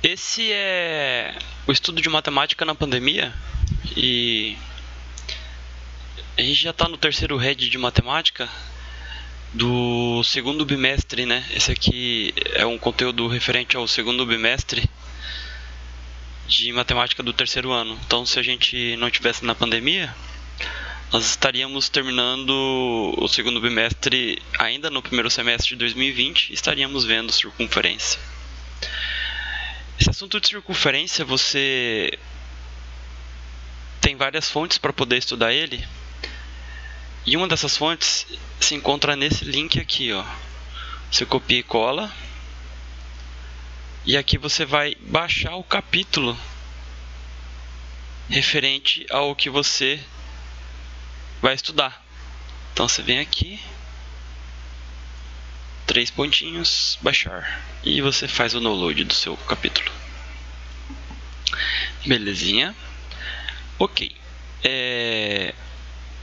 Esse é o estudo de matemática na pandemia e a gente já está no terceiro head de matemática do segundo bimestre, né? Esse aqui é um conteúdo referente ao segundo bimestre de matemática do terceiro ano. Então, se a gente não tivesse na pandemia, nós estaríamos terminando o segundo bimestre ainda no primeiro semestre de 2020 e estaríamos vendo circunferência. Esse assunto de circunferência, você tem várias fontes para poder estudar ele. E uma dessas fontes se encontra nesse link aqui, ó. Você copia e cola. E aqui você vai baixar o capítulo referente ao que você vai estudar. Então você vem aqui, 3 pontinhos, baixar. E você faz o download do seu capítulo. Belezinha. Ok.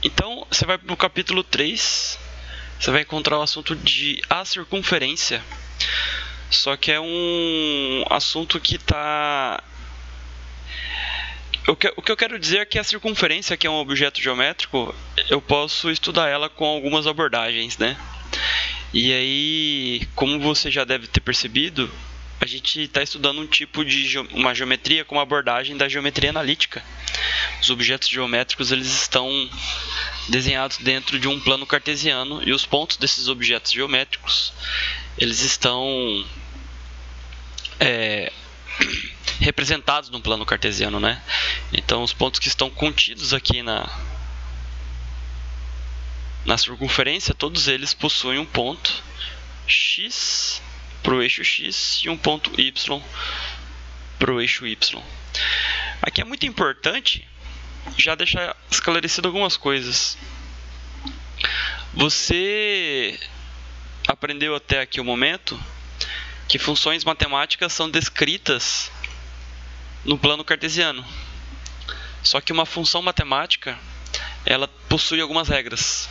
Então, você vai para o capítulo 3. Você vai encontrar o assunto de a circunferência. Só que é um assunto que está... O que eu quero dizer é que a circunferência, que é um objeto geométrico, eu posso estudar ela com algumas abordagens, né? E aí, como você já deve ter percebido, a gente está estudando um tipo de uma geometria com uma abordagem da geometria analítica. Os objetos geométricos eles estão desenhados dentro de um plano cartesiano e os pontos desses objetos geométricos eles estão representados no plano cartesiano, né? Então, os pontos que estão contidos aqui na circunferência, todos eles possuem um ponto x para o eixo x e um ponto y para o eixo y. Aqui é muito importante já deixar esclarecido algumas coisas. Você aprendeu até aqui o momento que funções matemáticas são descritas no plano cartesiano. Só que uma função matemática ela possui algumas regras.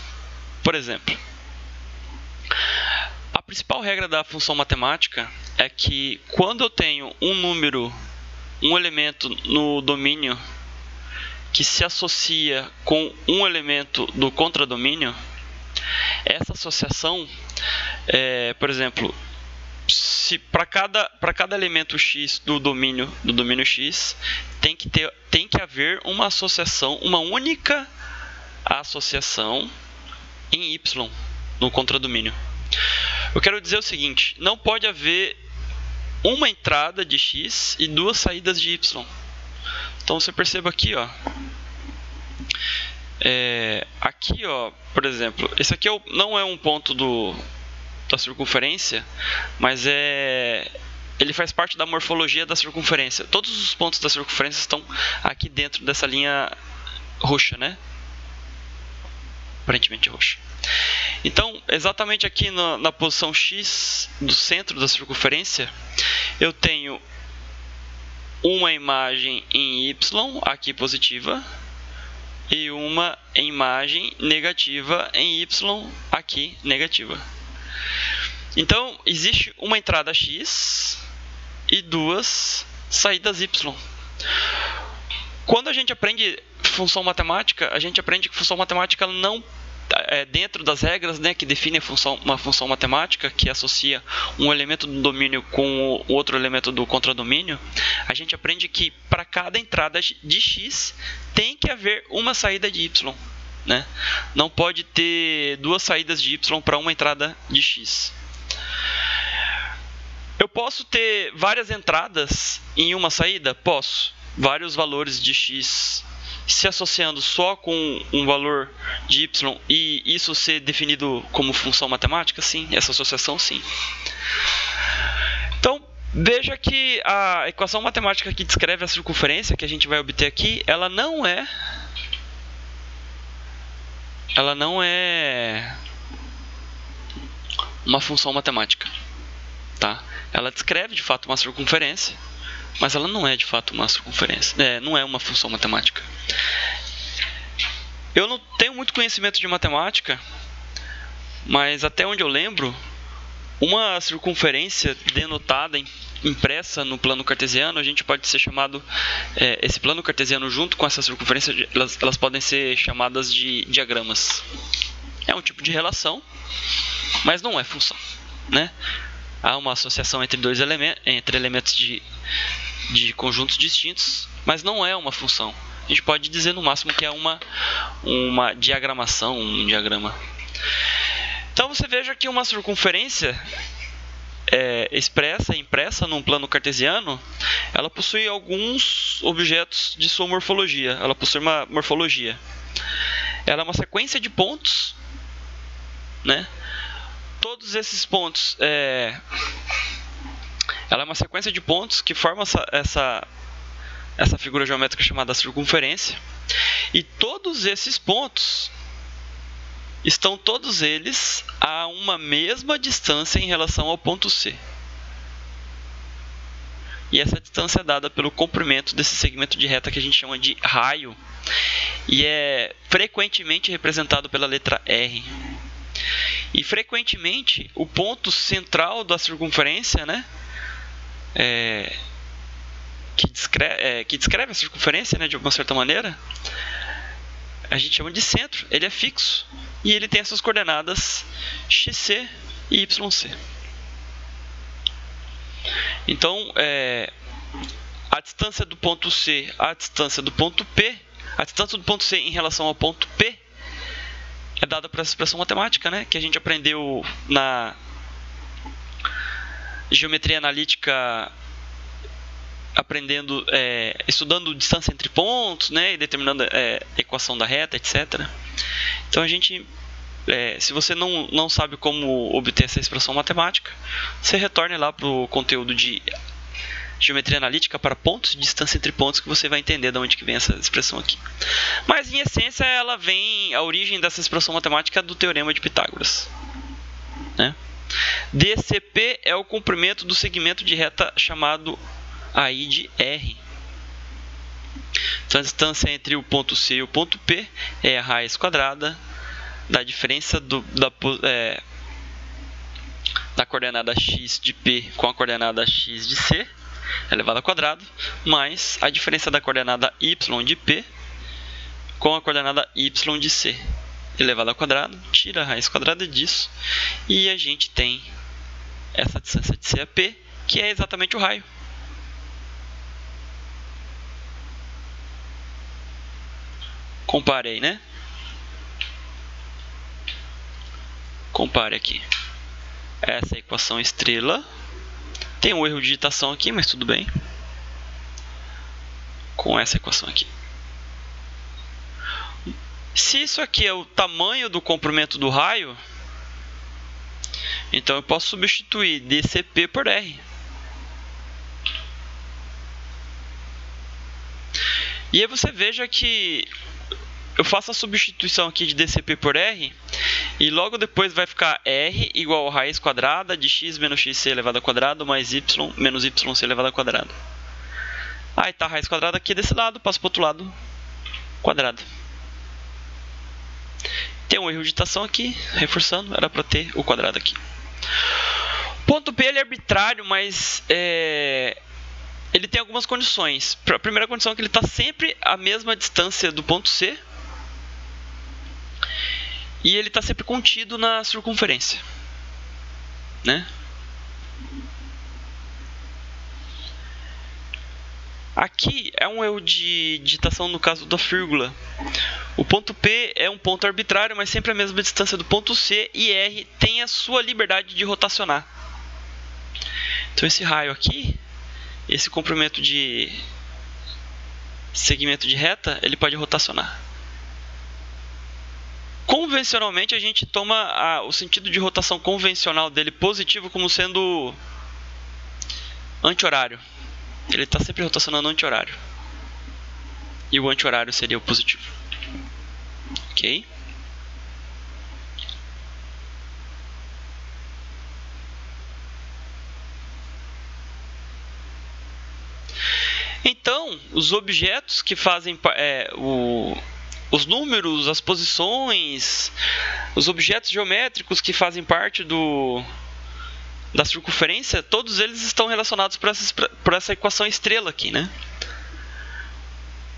Por exemplo, a principal regra da função matemática é que quando eu tenho um número, um elemento no domínio que se associa com um elemento do contradomínio, essa associação, por exemplo, se para cada elemento x do domínio x tem que haver uma associação, uma única associação em y no contradomínio. Eu quero dizer o seguinte: não pode haver uma entrada de x e duas saídas de y. Então você perceba aqui, ó. Aqui, ó, por exemplo, esse aqui não é um ponto da circunferência, mas ele faz parte da morfologia da circunferência. Todos os pontos da circunferência estão aqui dentro dessa linha roxa, né? Aparentemente roxa. Então, exatamente aqui na posição x do centro da circunferência, eu tenho uma imagem em y, aqui positiva, e uma imagem negativa em y, aqui negativa. Então, existe uma entrada x e duas saídas y. Quando a gente aprende função matemática, a gente aprende que função matemática não dentro das regras, né, que definem uma função matemática que associa um elemento do domínio com o outro elemento do contradomínio, a gente aprende que para cada entrada de x tem que haver uma saída de y, né? Não pode ter duas saídas de y para uma entrada de x. Eu posso ter várias entradas em uma saída? Posso. Vários valores de x se associando só com um valor de y e isso ser definido como função matemática? Sim, essa associação sim. Então, veja que a equação matemática que descreve a circunferência que a gente vai obter aqui, ela não é uma função matemática, tá? Ela descreve de fato uma circunferência, mas ela não é de fato uma circunferência, não é uma função matemática. Eu não tenho muito conhecimento de matemática, mas até onde eu lembro, uma circunferência denotada impressa no plano cartesiano, a gente pode ser chamado, esse plano cartesiano junto com essa circunferência, elas podem ser chamadas de diagramas. É um tipo de relação, mas não é função, né? Há uma associação entre elementos de conjuntos distintos, mas não é uma função. A gente pode dizer no máximo que é uma diagramação, um diagrama. Então você veja que uma circunferência impressa num plano cartesiano, ela possui alguns objetos de sua morfologia. Ela possui uma morfologia. Ela é uma sequência de pontos, né? Todos esses pontos, ela é uma sequência de pontos que formam essa figura geométrica chamada circunferência. E todos esses pontos estão todos eles a uma mesma distância em relação ao ponto C. E essa distância é dada pelo comprimento desse segmento de reta que a gente chama de raio. E é frequentemente representado pela letra R. E frequentemente o ponto central da circunferência, né, que descreve a circunferência, né, de uma certa maneira, a gente chama de centro. Ele é fixo e ele tem essas coordenadas xc e yc. Então, a distância do ponto C, a distância do ponto P, a distância do ponto C em relação ao ponto P é dada por essa expressão matemática, né, que a gente aprendeu na geometria analítica, estudando distância entre pontos, né, e determinando a equação da reta, etc. Então a gente, se você não sabe como obter essa expressão matemática, você retorne lá para o conteúdo de geometria analítica para pontos, distância entre pontos, que você vai entender de onde que vem essa expressão aqui. Mas em essência a origem dessa expressão matemática é do teorema de Pitágoras, né? DCP é o comprimento do segmento de reta chamado aí de R. Então a distância entre o ponto C e o ponto P é a raiz quadrada da diferença da coordenada x de P com a coordenada x de C elevado ao quadrado, mais a diferença da coordenada y de P com a coordenada y de C elevado ao quadrado, tira a raiz quadrada disso, e a gente tem essa distância de C a P, que é exatamente o raio. Compare aí, né? Compare aqui. Essa é a equação estrela. Tem um erro de digitação aqui, mas tudo bem. Com essa equação aqui. Se isso aqui é o tamanho do comprimento do raio, então eu posso substituir dCP por R. E aí você veja que eu faço a substituição aqui de dCP por R, e logo depois vai ficar R igual a raiz quadrada de x menos xc elevado ao quadrado mais y menos yc elevado ao quadrado. Aí está a raiz quadrada aqui desse lado, passo para o outro lado, quadrado. Tem um erro de digitação aqui, reforçando, era para ter o quadrado aqui. O ponto P ele é arbitrário, mas ele tem algumas condições. A primeira condição é que ele está sempre à mesma distância do ponto C, e ele está sempre contido na circunferência, né? Aqui é um erro de digitação no caso da vírgula. O ponto P é um ponto arbitrário, mas sempre a mesma distância do ponto C, e R tem a sua liberdade de rotacionar. Então esse raio aqui, esse comprimento de segmento de reta, ele pode rotacionar. Convencionalmente a gente toma o sentido de rotação convencional dele positivo como sendo anti-horário. Ele está sempre rotacionando anti-horário. E o anti-horário seria o positivo. Ok? Então, os objetos que fazem os números, as posições, os objetos geométricos que fazem parte da circunferência, todos eles estão relacionados por essa equação estrela aqui, né?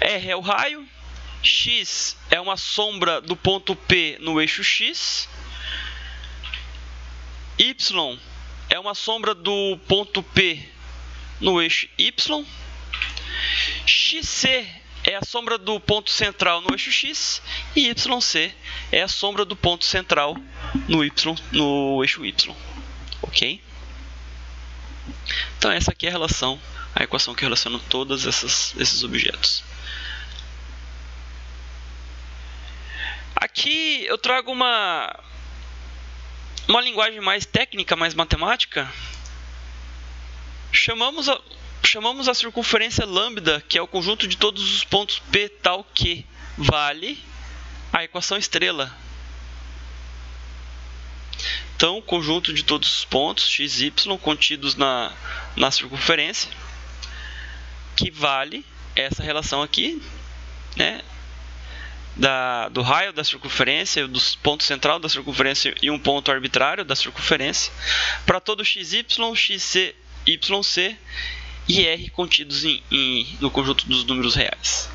R é o raio, x é uma sombra do ponto P no eixo x, y é uma sombra do ponto P no eixo y, xc é a sombra do ponto central no eixo x e yc é a sombra do ponto central no eixo y. Ok? Então essa aqui é a equação que relaciona todos esses objetos. Aqui eu trago uma linguagem mais técnica, mais matemática. Chamamos a circunferência lambda, que é o conjunto de todos os pontos P tal que vale a equação estrela. Então, o conjunto de todos os pontos x, y contidos na circunferência, que vale essa relação aqui, né? Do raio da circunferência, do ponto central da circunferência e um ponto arbitrário da circunferência, para todo xy, xc, yc e r contidos no conjunto dos números reais.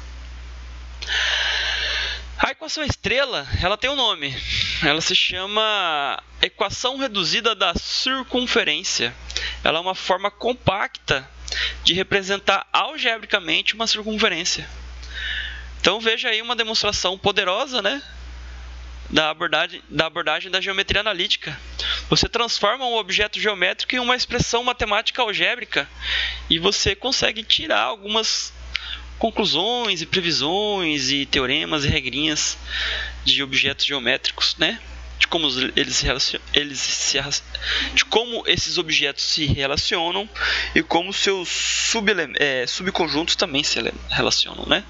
A equação estrela, ela tem um nome. Ela se chama equação reduzida da circunferência. Ela é uma forma compacta de representar algebricamente uma circunferência. Então veja aí uma demonstração poderosa, né, da abordagem da geometria analítica. Você transforma um objeto geométrico em uma expressão matemática algébrica e você consegue tirar algumas conclusões e previsões e teoremas e regrinhas de objetos geométricos, né? De como esses objetos se relacionam e como seus subconjuntos também se relacionam, né?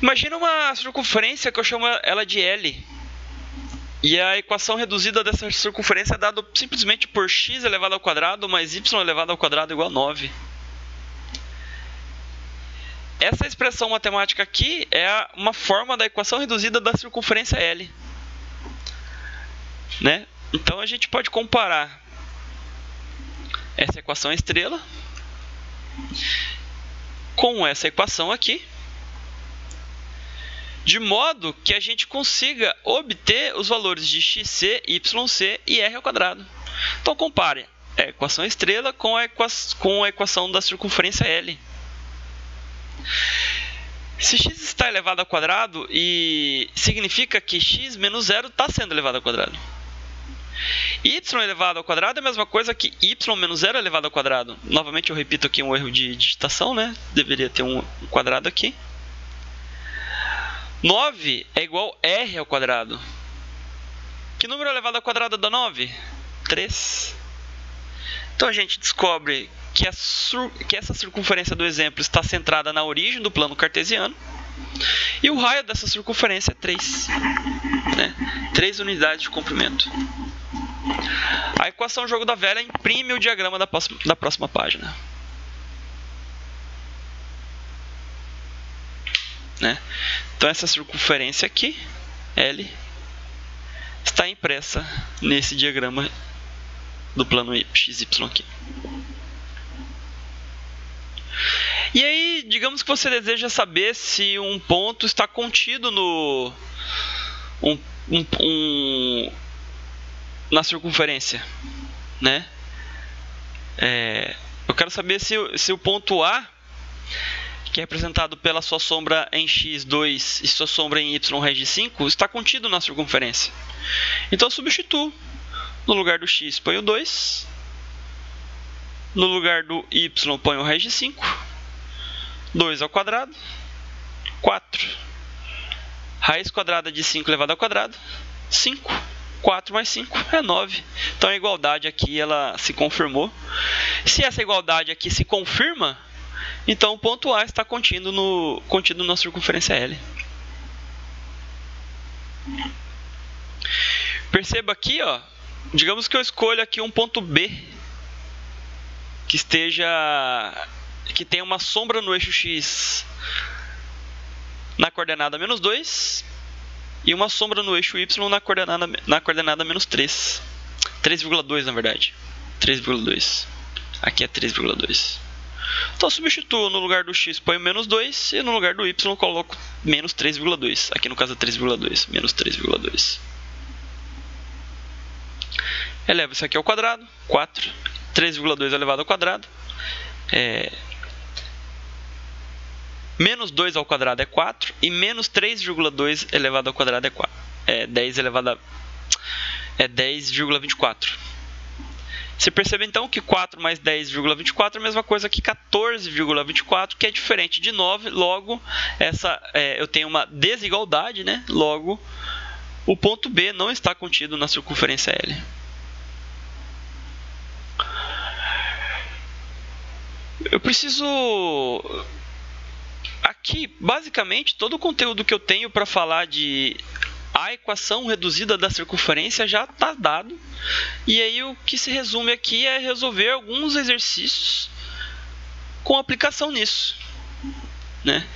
Imagina uma circunferência que eu chamo ela de L. E a equação reduzida dessa circunferência é dada simplesmente por x elevado ao quadrado mais y elevado ao quadrado igual a 9. Essa expressão matemática aqui é uma forma da equação reduzida da circunferência L, né? Então a gente pode comparar essa equação estrela com essa equação aqui, de modo que a gente consiga obter os valores de xc, yc e r ao quadrado. Então compare a equação estrela com a equação da circunferência L. Se x está elevado ao quadrado, e significa que x menos 0 está sendo elevado ao quadrado. Y elevado ao quadrado é a mesma coisa que y menos 0 elevado ao quadrado. Novamente eu repito aqui um erro de digitação, né? Deveria ter um quadrado aqui. 9 é igual a r ao quadrado. Que número elevado ao quadrado dá 9? 3. Então a gente descobre que essa circunferência do exemplo está centrada na origem do plano cartesiano. E o raio dessa circunferência é 3. Né? 3 unidades de comprimento. A equação jogo da velha imprime o diagrama da próxima página. Né? Então essa circunferência aqui, L, está impressa nesse diagrama do plano XY aqui. E aí, digamos que você deseja saber se um ponto está contido na circunferência, né? Eu quero saber se o ponto A, que é representado pela sua sombra em x2 e sua sombra em y rege 5, está contido na circunferência. Então eu substituo. No lugar do x ponho 2, no lugar do y ponho rege 5, 2 ao quadrado, 4. Raiz quadrada de 5 elevado ao quadrado, 5. 4 mais 5 é 9. Então a igualdade aqui ela se confirmou. Se essa igualdade aqui se confirma, então o ponto A está contido na circunferência L. Perceba aqui, ó, digamos que eu escolho aqui um ponto B que tenha uma sombra no eixo X na coordenada menos 2 e uma sombra no eixo Y na coordenada menos 3. 3,2 na verdade. 3,2. Aqui é 3,2. Então eu substituo, no lugar do x ponho menos 2 e no lugar do y coloco menos 3,2. Aqui no caso é 3,2, menos 3,2. Elevo isso aqui ao quadrado, 4. 3,2 elevado ao quadrado. Menos 2 ao quadrado é 4 e menos 3,2 elevado ao quadrado é 4. É 10,24. Você percebe então que 4 mais 10,24 é a mesma coisa que 14,24, que é diferente de 9. Logo, eu tenho uma desigualdade, né? Logo, o ponto B não está contido na circunferência L. Eu preciso... Aqui, basicamente, todo o conteúdo que eu tenho para falar de a equação reduzida da circunferência já está dado. E aí o que se resume aqui é resolver alguns exercícios com aplicação nisso, né?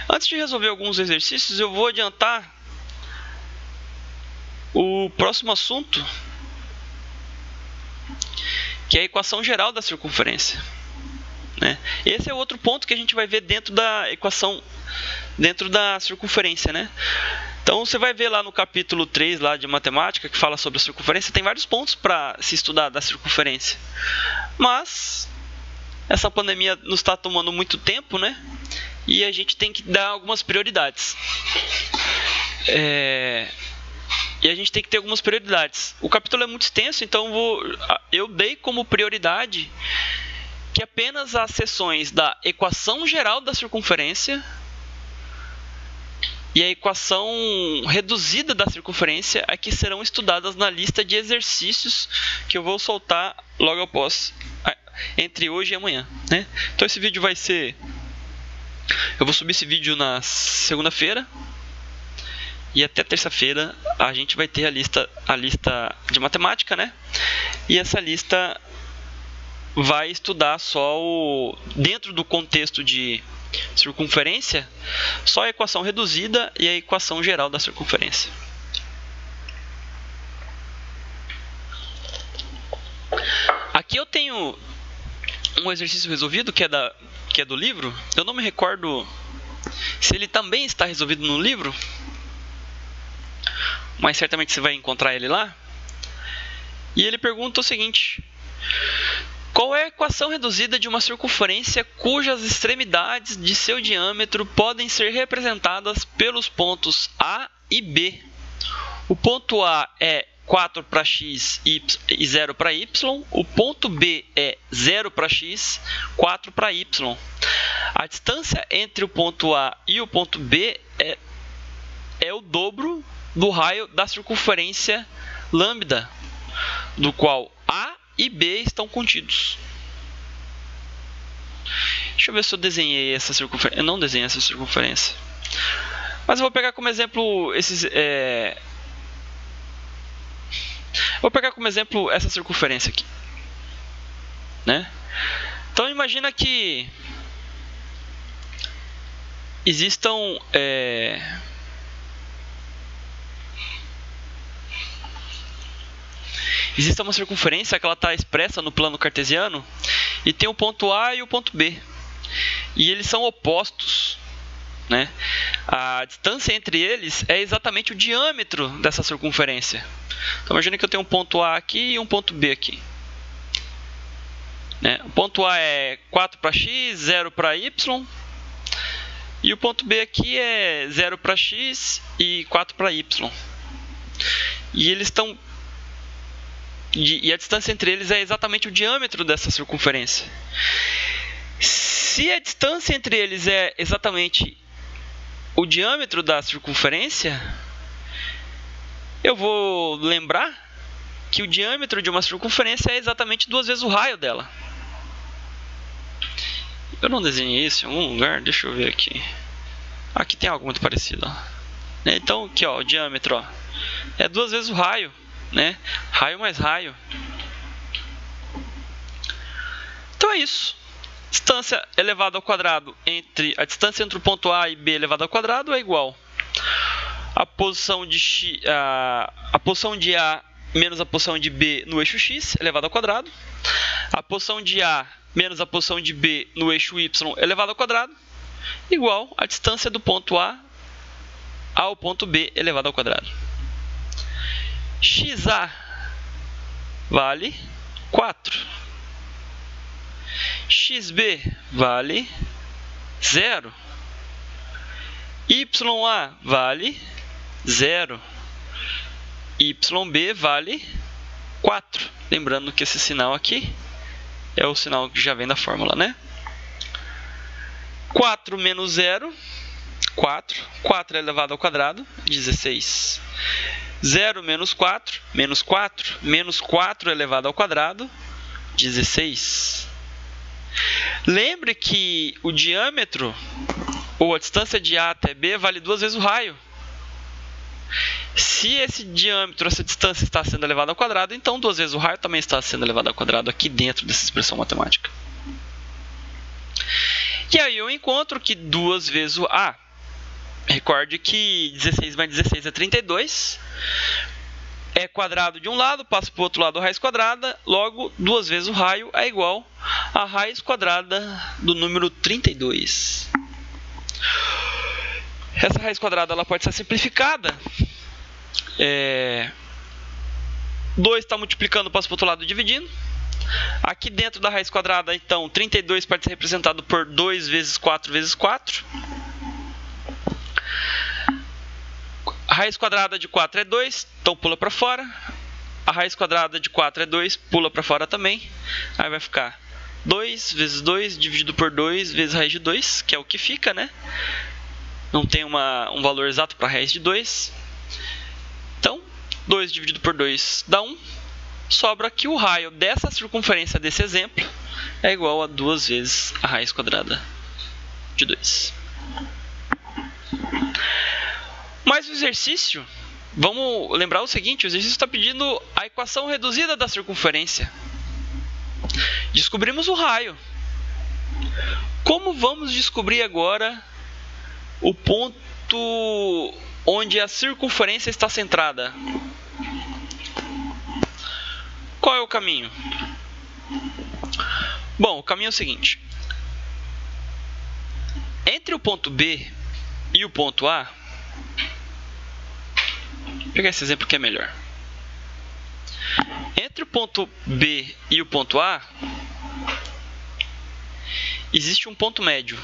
Antes de resolver alguns exercícios, eu vou adiantar o próximo assunto, que é a equação geral da circunferência, né? Esse é outro ponto que a gente vai ver dentro da equação, dentro da circunferência, né? Então você vai ver lá no capítulo 3 lá de matemática, que fala sobre a circunferência, tem vários pontos para se estudar da circunferência. Mas essa pandemia nos está tomando muito tempo, né? E a gente tem que dar algumas prioridades. E a gente tem que ter algumas prioridades. O capítulo é muito extenso, então eu dei como prioridade que apenas as seções da equação geral da circunferência e a equação reduzida da circunferência aqui serão estudadas na lista de exercícios que eu vou soltar logo após, entre hoje e amanhã, né? Então esse vídeo vai ser... Eu vou subir esse vídeo na segunda-feira e até terça-feira a gente vai ter a lista de matemática, né? E essa lista vai estudar só dentro do contexto de circunferência, só a equação reduzida e a equação geral da circunferência. Aqui eu tenho um exercício resolvido que é do livro. Eu não me recordo se ele também está resolvido no livro, mas certamente você vai encontrar ele lá. E ele pergunta o seguinte: qual é a equação reduzida de uma circunferência cujas extremidades de seu diâmetro podem ser representadas pelos pontos A e B? O ponto A é 4 para x e 0 para y. O ponto B é 0 para x, 4 para y. A distância entre o ponto A e o ponto B é o dobro do raio da circunferência lambda, do qual A e B estão contidos. Deixa eu ver se eu desenhei essa circunferência. Eu não desenhei essa circunferência, mas eu vou pegar como exemplo vou pegar como exemplo essa circunferência aqui, né? Então imagina que existam existe uma circunferência que ela está expressa no plano cartesiano e tem o ponto A e o ponto B. E eles são opostos, né? A distância entre eles é exatamente o diâmetro dessa circunferência. Então imagina que eu tenho um ponto A aqui e um ponto B aqui, né? O ponto A é 4 para x, 0 para y. E o ponto B aqui é 0 para x e 4 para y. E eles estão... E a distância entre eles é exatamente o diâmetro dessa circunferência. Se a distância entre eles é exatamente o diâmetro da circunferência, eu vou lembrar que o diâmetro de uma circunferência é exatamente 2 vezes o raio dela. Eu não desenhei isso em algum lugar? Deixa eu ver aqui. Aqui tem algo muito parecido, ó. Então aqui, ó, o diâmetro, ó, é 2 vezes o raio, né? Raio mais raio. Então é isso. Distância elevada ao quadrado a distância entre o ponto A e B elevado ao quadrado é igual a posição de A menos a posição de B no eixo x elevado ao quadrado. A posição de A menos a posição de B no eixo y elevado ao quadrado, igual a distância do ponto A ao ponto B elevado ao quadrado. XA vale 4. XB vale 0. YA vale 0. YB vale 4. Lembrando que esse sinal aqui é o sinal que já vem da fórmula, né? 4 menos 0, 4. 4 elevado ao quadrado, 16. 0 menos 4, menos 4. Menos 4 elevado ao quadrado, 16. Lembre que o diâmetro, ou a distância de A até B, vale 2 vezes o raio. Se esse diâmetro, essa distância está sendo elevada ao quadrado, então 2 vezes o raio também está sendo elevado ao quadrado aqui dentro dessa expressão matemática. E aí eu encontro que 2 vezes o A. Recorde que 16 mais 16 é 32. É quadrado de um lado, passa para o outro lado a raiz quadrada. Logo, 2 vezes o raio é igual a raiz quadrada do número 32. Essa raiz quadrada ela pode ser simplificada. 2 está multiplicando, passa para o outro lado dividindo. Aqui dentro da raiz quadrada, então, 32 pode ser representado por 2 vezes 4 vezes 4. A raiz quadrada de 4 é 2, então pula para fora. A raiz quadrada de 4 é 2, pula para fora também. Aí vai ficar 2 vezes 2 dividido por 2 vezes raiz de 2, que é o que fica, né? Não tem um valor exato para a raiz de 2. Então, 2 dividido por 2 dá 1. Sobra que o raio dessa circunferência desse exemplo é igual a 2 vezes a raiz quadrada de 2. Mas o exercício, vamos lembrar o seguinte, o exercício está pedindo a equação reduzida da circunferência. Descobrimos o raio. Como vamos descobrir agora o ponto onde a circunferência está centrada? Qual é o caminho? Bom, o caminho é o seguinte. Entre o ponto B e o ponto A, vou pegar esse exemplo que é melhor. Entre o ponto B e o ponto A, existe um ponto médio,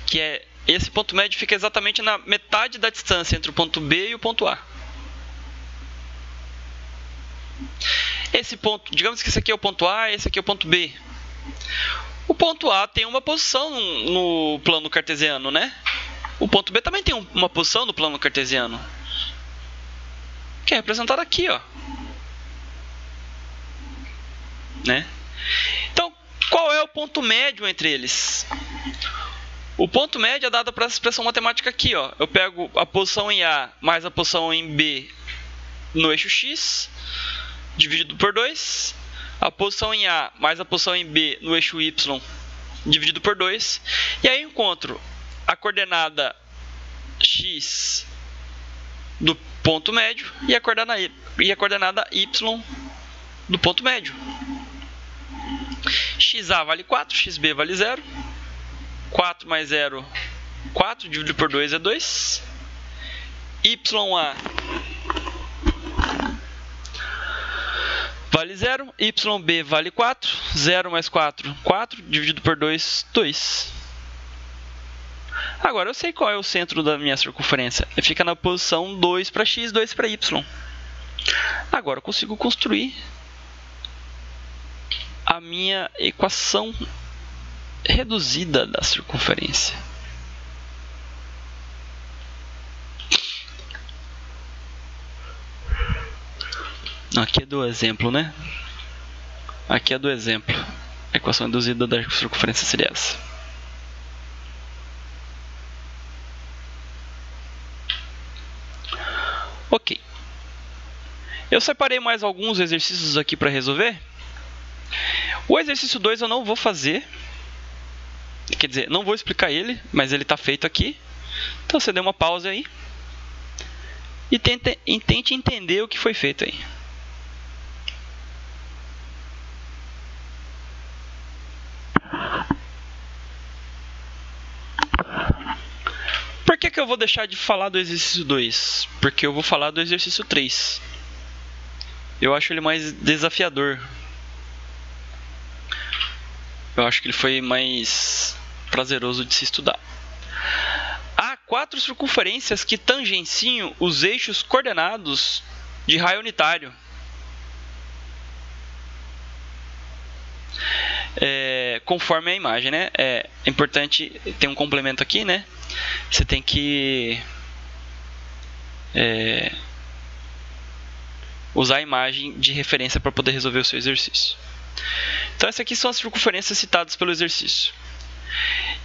que é esse ponto médio fica exatamente na metade da distância entre o ponto B e o ponto A. Esse ponto, digamos que esse aqui é o ponto A, esse aqui é o ponto B. O ponto A tem uma posição no plano cartesiano, né? O ponto B também tem uma posição no plano cartesiano, que é representado aqui, ó. Né? Então, qual é o ponto médio entre eles? O ponto médio é dado para essa expressão matemática aqui, ó. Eu pego a posição em A mais a posição em B no eixo x, dividido por 2. A posição em A mais a posição em B no eixo y, dividido por 2. E aí eu encontro a coordenada x do ponto médio e a coordenada y do ponto médio. XA vale 4, XB vale 0. 4 mais 0, 4, dividido por 2 é 2. YA vale 0. YB vale 4. 0 mais 4, 4, dividido por 2, 2. Agora eu sei qual é o centro da minha circunferência. Ele fica na posição 2 para x, 2 para y. Agora eu consigo construir a minha equação reduzida da circunferência. Aqui é do exemplo, né? Aqui é do exemplo. A equação reduzida da circunferência seria essa. Ok. Eu separei mais alguns exercícios aqui para resolver. O exercício 2 eu não vou fazer. Quer dizer, não vou explicar ele, mas ele está feito aqui. Então você dê uma pausa aí e tente entender o que foi feito aí. que eu vou deixar de falar do exercício 2? Porque eu vou falar do exercício 3. Eu acho ele mais desafiador. Eu acho que ele foi mais prazeroso de se estudar. Há 4 circunferências que tangenciam os eixos coordenados de raio unitário. Conforme a imagem, né? É importante ter um complemento aqui, né? Você tem que usar a imagem de referência para poder resolver o seu exercício. Então, essas aqui são as circunferências citadas pelo exercício.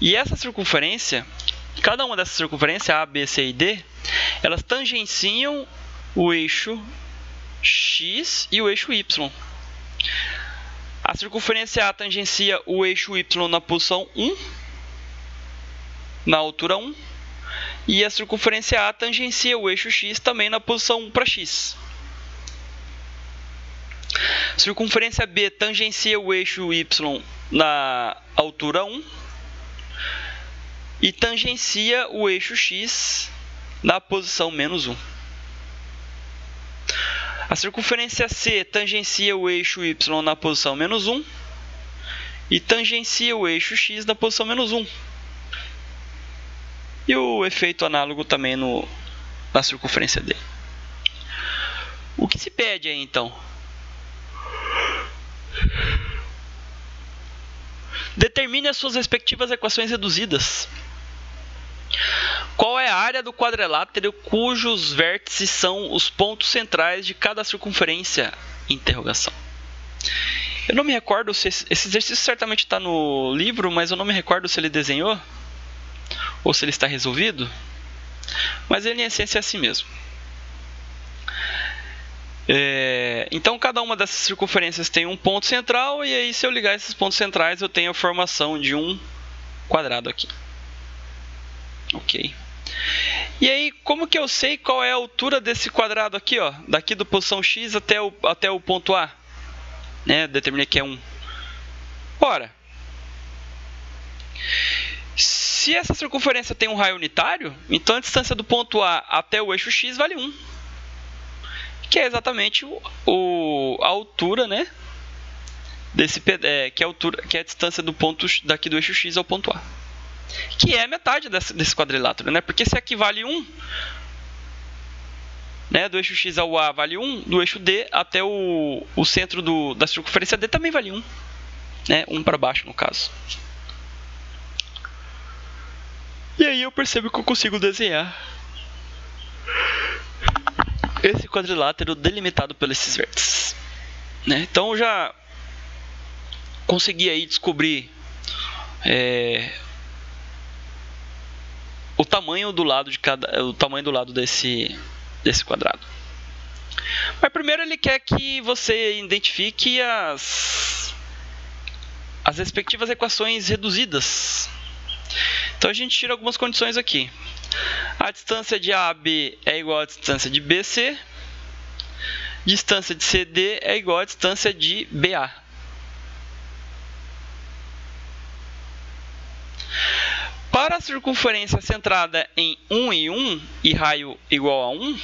E essa circunferência, cada uma dessas circunferências, A, B, C e D, elas tangenciam o eixo X e o eixo Y. A circunferência A tangencia o eixo Y na posição 1, na altura 1, e a circunferência A tangencia o eixo X também na posição 1 para X. A circunferência B tangencia o eixo Y na altura 1 e tangencia o eixo X na posição menos 1. A circunferência C tangencia o eixo Y na posição menos 1 e tangencia o eixo X na posição menos 1. E o efeito análogo também na circunferência D. O que se pede aí, então? Determine as suas respectivas equações reduzidas. Qual é a área do quadrilátero cujos vértices são os pontos centrais de cada circunferência? Interrogação. Eu não me recordo se esse exercício certamente está no livro, mas eu não me recordo se ele desenhou ou se ele está resolvido. Mas ele, em essência, é assim mesmo. Então, cada uma dessas circunferências tem um ponto central, e aí, se eu ligar esses pontos centrais, eu tenho a formação de um quadrado aqui. Ok. E aí, como que eu sei qual é a altura desse quadrado aqui, ó, daqui do posição X até o ponto A? Né? Determinei que é 1. Ora, se essa circunferência tem um raio unitário, então a distância do ponto A até o eixo X vale 1. Que é exatamente a altura, né? Que é a distância do ponto daqui do eixo X ao ponto A. Que é metade desse quadrilátero, né? Porque se aqui vale 1, né, do eixo X ao A vale 1, do eixo D até o centro da circunferência D também vale 1. Né? 1 para baixo, no caso. E aí eu percebo que eu consigo desenhar esse quadrilátero delimitado por esses vértices. Né? Então eu já consegui aí descobrir o tamanho do lado desse quadrado. Mas primeiro ele quer que você identifique as respectivas equações reduzidas. Então a gente tira algumas condições aqui. A distância de AB é igual à distância de BC. Distância de CD é igual à distância de BA. Para a circunferência centrada em 1 e 1 e raio igual a 1,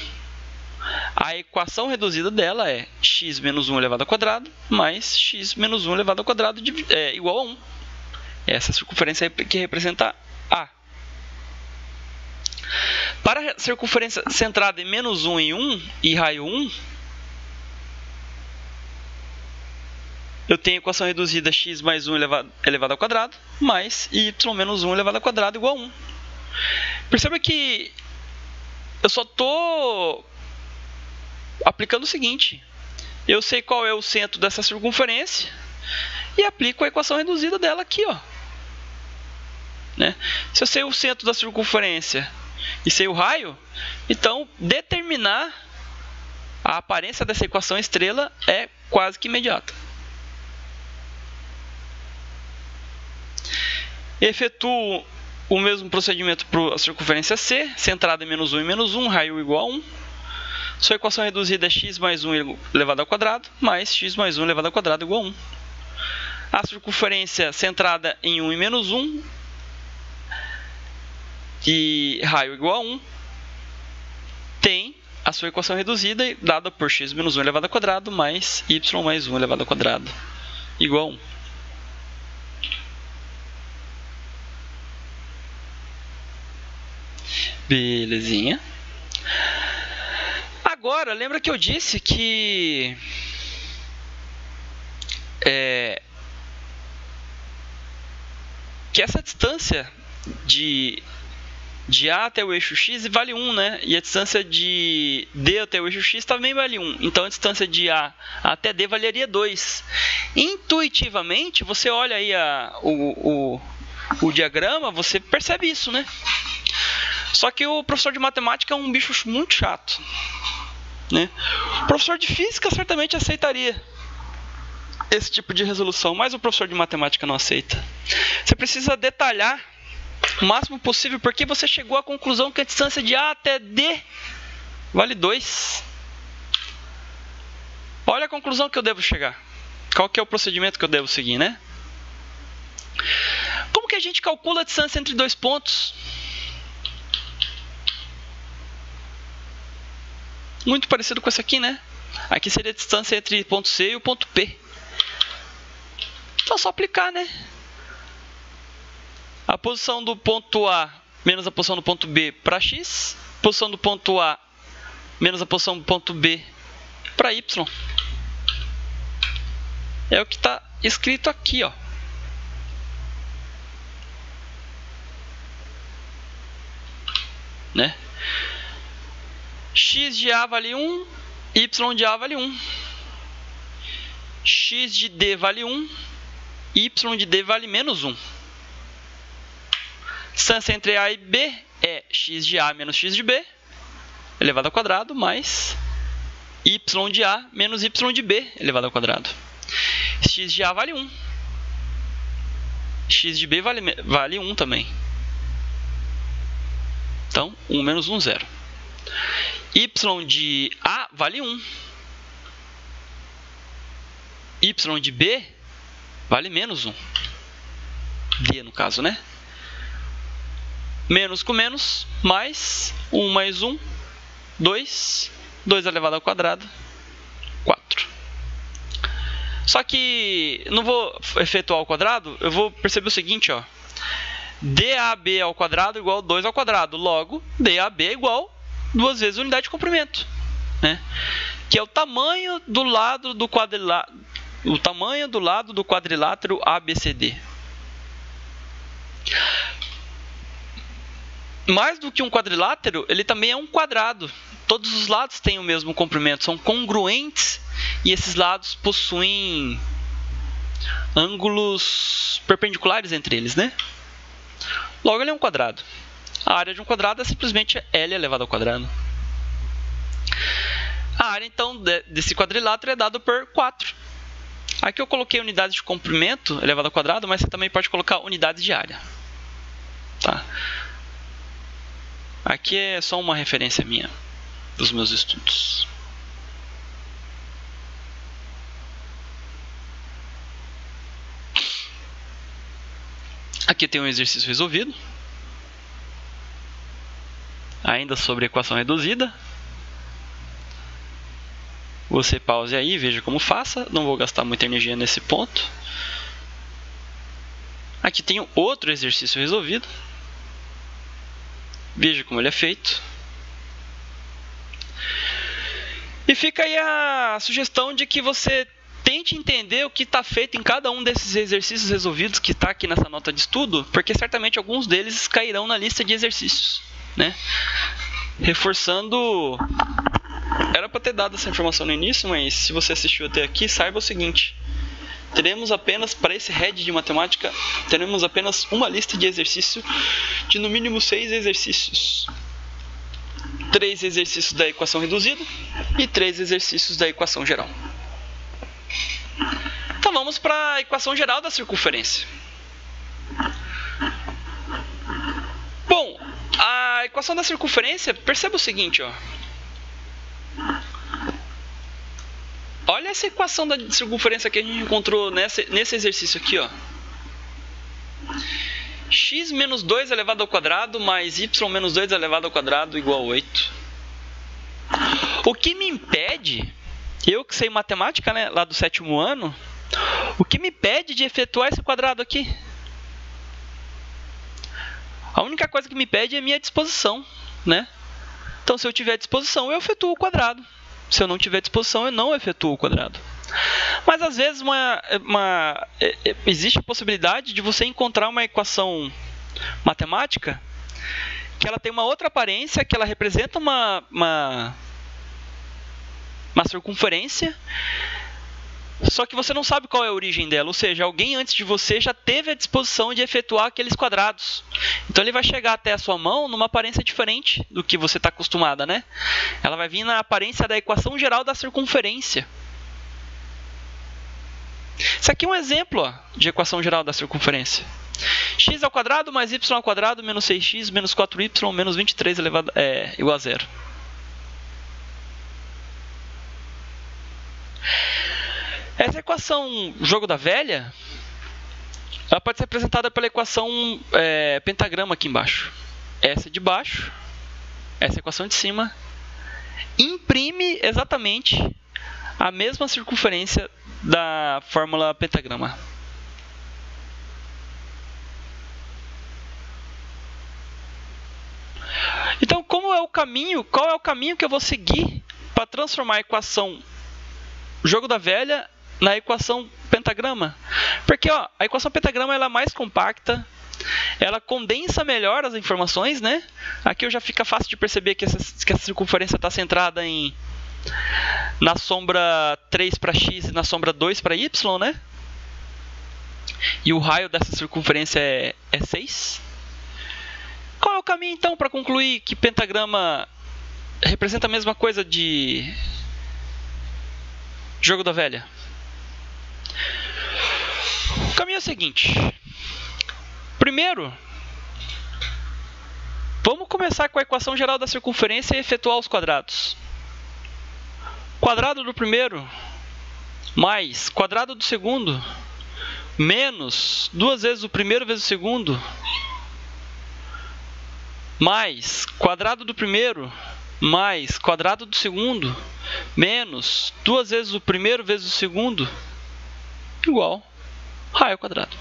a equação reduzida dela é x menos 1 elevado ao quadrado mais x menos 1 elevado ao quadrado igual a 1. Essa circunferência que representa A. Para a circunferência centrada em menos 1 e 1 e raio 1, eu tenho a equação reduzida x mais 1 elevado ao quadrado mais y menos 1 elevado ao quadrado igual a 1. Perceba que eu só estou aplicando o seguinte. Eu sei qual é o centro dessa circunferência e aplico a equação reduzida dela aqui. Ó. Né? Se eu sei o centro da circunferência e sei o raio, então determinar a aparência dessa equação estrela é quase que imediata. Efetuo o mesmo procedimento para a circunferência C, centrada em menos 1 e menos 1, raio igual a 1. Sua equação reduzida é x mais 1 elevado ao quadrado, mais x mais 1 elevado ao quadrado igual a 1. A circunferência centrada em 1 e menos 1 e raio igual a 1 tem a sua equação reduzida dada por x menos 1 elevado ao quadrado mais y mais 1 elevado ao quadrado igual a 1. Belezinha. Agora, lembra que eu disse que essa distância de A até o eixo x vale 1, né? E a distância de D até o eixo x também vale 1. Então, a distância de A até D valeria 2. Intuitivamente, você olha aí o diagrama, você percebe isso, né? Só que o professor de matemática é um bicho muito chato, né? O professor de física certamente aceitaria esse tipo de resolução, mas o professor de matemática não aceita. Você precisa detalhar o máximo possível porque você chegou à conclusão que a distância de A até D vale 2. Olha a conclusão que eu devo chegar. Qual que é o procedimento que eu devo seguir, né? Como que a gente calcula a distância entre dois pontos? Muito parecido com esse aqui, né? Aqui seria a distância entre o ponto C e o ponto P. Então é só aplicar, né? A posição do ponto A menos a posição do ponto B para x. Posição do ponto A menos a posição do ponto B para y. É o que está escrito aqui, ó. Né? X de A vale 1, Y de A vale 1. X de D vale 1, Y de D vale menos 1. Distância entre A e B é x de A menos x de B, elevado ao quadrado, mais y de A menos y de B, elevado ao quadrado. X de A vale 1. X de B vale 1 também. Então, 1 menos 1, 0. Y de A vale 1. Y de B vale menos 1. D, no caso, né? Menos com menos, mais 1 mais 1, 2. 2 elevado ao quadrado, 4. Só que não vou efetuar ao quadrado, eu vou perceber o seguinte, ó. DAB ao quadrado igual a 2 ao quadrado. Logo, DAB é igual 2 vezes a unidade de comprimento, né? Que é o tamanho do lado do quadrilátero, ABCD. Mais do que um quadrilátero, ele também é um quadrado. Todos os lados têm o mesmo comprimento, são congruentes e esses lados possuem ângulos perpendiculares entre eles, né? Logo, ele é um quadrado. A área de um quadrado é simplesmente L elevado ao quadrado. A área, então, desse quadrilátero é dada por 4. Aqui eu coloquei unidade de comprimento elevado ao quadrado, mas você também pode colocar unidade de área. Tá? Aqui é só uma referência minha dos meus estudos. Aqui tem um exercício resolvido. Ainda sobre equação reduzida. Você pause aí e veja como faça. Não vou gastar muita energia nesse ponto. Aqui tem outro exercício resolvido. Veja como ele é feito. E fica aí a sugestão de que você tente entender o que está feito em cada um desses exercícios resolvidos que está aqui nessa nota de estudo, porque certamente alguns deles cairão na lista de exercícios, né? Reforçando, era para ter dado essa informação no início, mas se você assistiu até aqui, saiba o seguinte: teremos apenas, para esse head de matemática, teremos apenas uma lista de exercício de no mínimo 6 exercícios. 3 exercícios da equação reduzida e 3 exercícios da equação geral. Então vamos para a equação geral da circunferência. Bom, a equação da circunferência, perceba o seguinte, ó. Olha essa equação da circunferência que a gente encontrou nesse exercício aqui, ó. x menos 2 elevado ao quadrado mais y menos 2 elevado ao quadrado igual a 8. O que me impede, eu que sei matemática, né, lá do 7º ano, o que me impede de efetuar esse quadrado aqui? A única coisa que me impede é a minha disposição, né? Então, se eu tiver disposição, eu efetuo o quadrado. Se eu não tiver disposição, eu não efetuo o quadrado. Mas, às vezes, existe a possibilidade de você encontrar uma equação matemática que ela tem uma outra aparência, que ela representa uma circunferência, só que você não sabe qual é a origem dela, ou seja, alguém antes de você já teve a disposição de efetuar aqueles quadrados. Então ele vai chegar até a sua mão numa aparência diferente do que você está acostumada, né? Ela vai vir na aparência da equação geral da circunferência. Isso aqui é um exemplo, ó, de equação geral da circunferência. X ao quadrado mais y ao quadrado menos 6x menos 4y menos 23 igual a 0. Essa equação jogo da velha, ela pode ser representada pela equação pentagrama aqui embaixo. Essa de baixo, essa equação de cima, imprime exatamente a mesma circunferência da fórmula pentagrama. Então, qual é o caminho que eu vou seguir para transformar a equação jogo da velha na equação pentagrama? Porque ó, a equação pentagrama ela é mais compacta, ela condensa melhor as informações, né? Aqui já fica fácil de perceber que essa circunferência está centrada na sombra 3 para x e na sombra 2 para y, né? E o raio dessa circunferência é 6. Qual é o caminho, então, para concluir que pentagrama representa a mesma coisa de jogo da velha? O caminho é o seguinte. Primeiro, vamos começar com a equação geral da circunferência e efetuar os quadrados. Quadrado do primeiro mais quadrado do segundo menos 2 vezes o primeiro vezes o segundo mais quadrado do primeiro mais quadrado do segundo menos 2 vezes o primeiro vezes o segundo igual raio quadrado.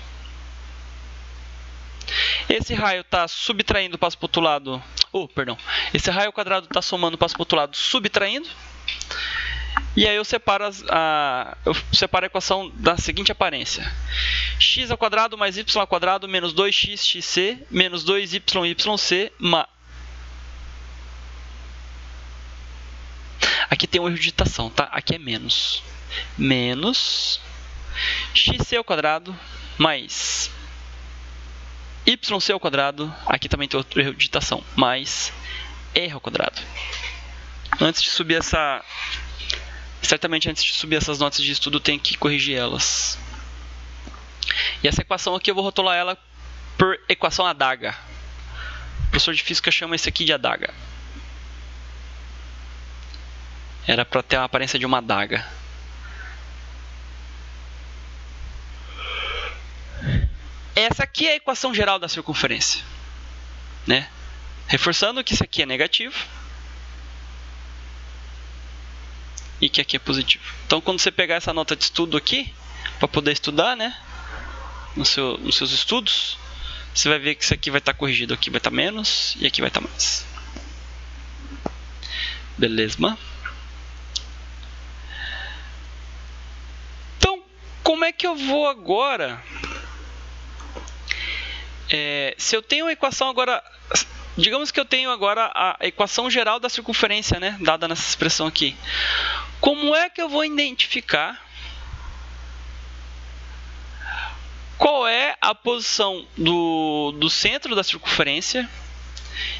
Esse raio está subtraindo, passa para o outro lado. Esse raio quadrado está somando, passa para o outro lado, subtraindo. E aí eu separo a equação da seguinte aparência: x ao quadrado mais y ao quadrado menos 2xxc menos 2yyc. Aqui tem um erro de digitação, tá? Aqui é menos. Menos xc ao quadrado mais yc ao quadrado. Aqui também tem outro erro de digitação. Mais r ao quadrado. Certamente antes de subir essas notas de estudo, tem que corrigir elas. E essa equação aqui eu vou rotular ela por equação adaga. O professor de física chama esse aqui de adaga. Era para ter a aparência de uma adaga. Essa aqui é a equação geral da circunferência, né? Reforçando que isso aqui é negativo e que aqui é positivo. Então, quando você pegar essa nota de estudo aqui, para poder estudar, né, nos seus estudos, você vai ver que isso aqui vai estar corrigido. Aqui vai estar menos e aqui vai estar mais. Beleza? Então, como é que eu vou agora... se eu tenho a equação agora... Digamos que eu tenho agora a equação geral da circunferência, né, dada nessa expressão aqui. Como é que eu vou identificar qual é a posição do centro da circunferência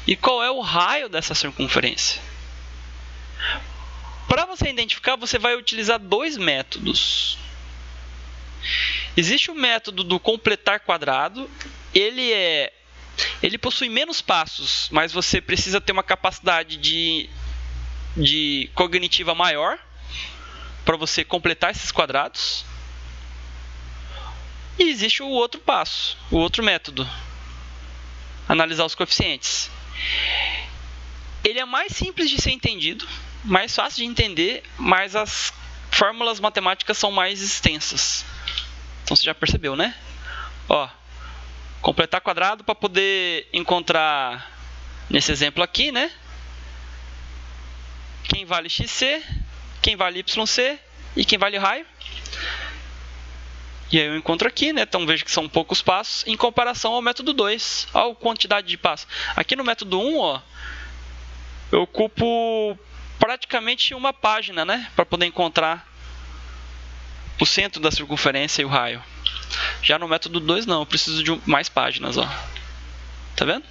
e qual é o raio dessa circunferência? Para você identificar, você vai utilizar dois métodos. Existe o método do completar quadrado. Ele possui menos passos, mas você precisa ter uma capacidade de cognitiva maior para você completar esses quadrados. E existe o outro passo, o outro método, analisar os coeficientes. Ele é mais simples de ser entendido, mais fácil de entender, mas as fórmulas matemáticas são mais extensas. Então você já percebeu, né? Ó, completar quadrado para poder encontrar, nesse exemplo aqui, né? Quem vale xc, quem vale yc e quem vale raio. E aí eu encontro aqui, né? Então veja que são poucos passos em comparação ao método 2. Olha a quantidade de passos. Aqui no método 1, ó, eu ocupo praticamente uma página, né? Para poder encontrar o centro da circunferência e o raio. Já no método 2 não, eu preciso de mais páginas, ó. Tá vendo?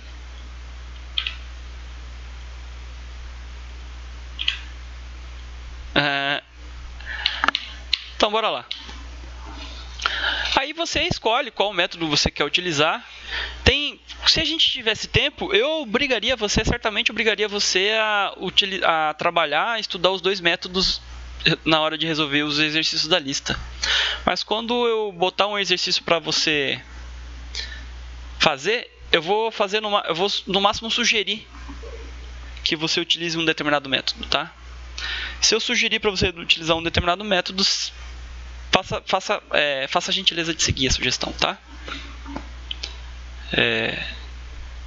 Então bora lá. Aí você escolhe qual método você quer utilizar. Se a gente tivesse tempo, certamente obrigaria você a trabalhar, a estudar os dois métodos na hora de resolver os exercícios da lista. Mas quando eu botar um exercício para você fazer, eu vou no máximo sugerir que você utilize um determinado método, tá? Se eu sugerir para você utilizar um determinado método, faça a gentileza de seguir a sugestão, tá?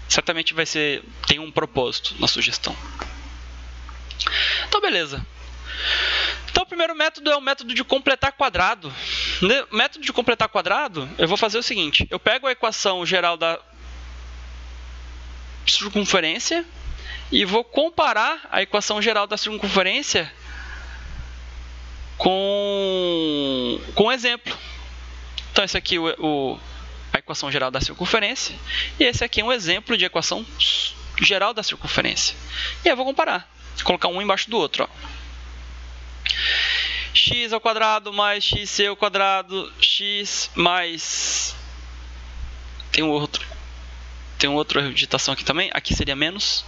Certamente tem um propósito na sugestão. Então, beleza. Então, o primeiro método é o método de completar quadrado. No método de completar quadrado, eu vou fazer o seguinte. Eu pego a equação geral da circunferência e vou comparar a equação geral da circunferência com um exemplo. Então, esse aqui é a equação geral da circunferência. E esse aqui é um exemplo de equação geral da circunferência. E aí eu vou comparar. Vou colocar um embaixo do outro, ó. X ao quadrado mais xc ao quadrado, x mais... Tem um outro erro de digitação aqui também. Aqui seria menos.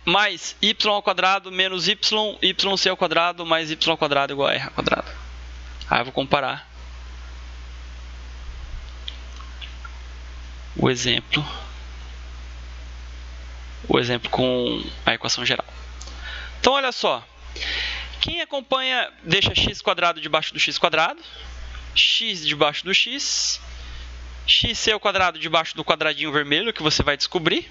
Mais y ao quadrado menos yc ao quadrado mais y ao quadrado igual a r ao quadrado. Aí eu vou comparar o exemplo com a equação geral. Então, olha só. Quem acompanha, deixa x quadrado debaixo do x quadrado, x debaixo do x, xc ao quadrado debaixo do quadradinho vermelho, que você vai descobrir,